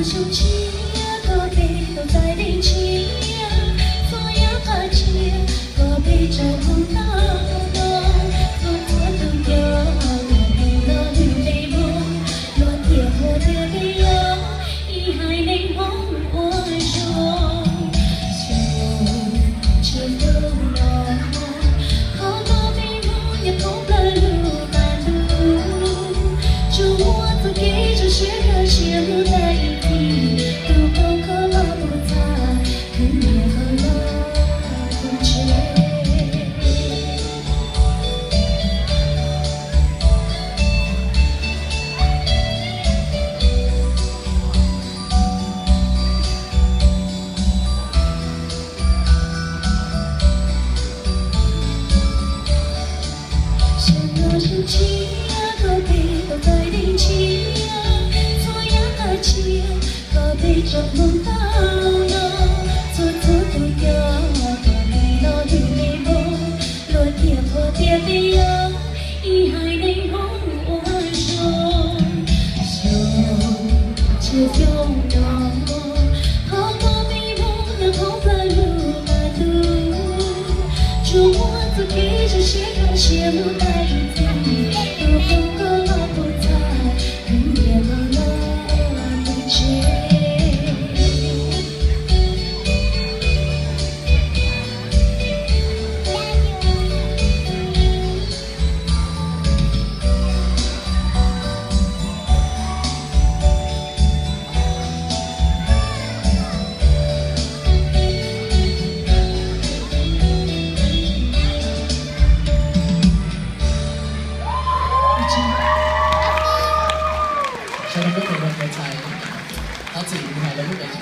手机个背都在领情，所有的情个背着不到的，做做都有，我陪了绿背梦，落铁和的背有，你还没梦我说，就都了，好多美梦也空了路半路，就我自给这些个羡慕的一天，都空空了不在，很也很了不觉。手机个背都在领情，所有的情个背着梦到了，做做都有，个背了绿眉梦，落铁破铁背有，你还没梦我说，就拥有，好多美梦要空了路半路，就我自己这些个羡慕的一天。ฉันก็เป็นคนใจเขาจีบถ่ายแล้วพูดกัน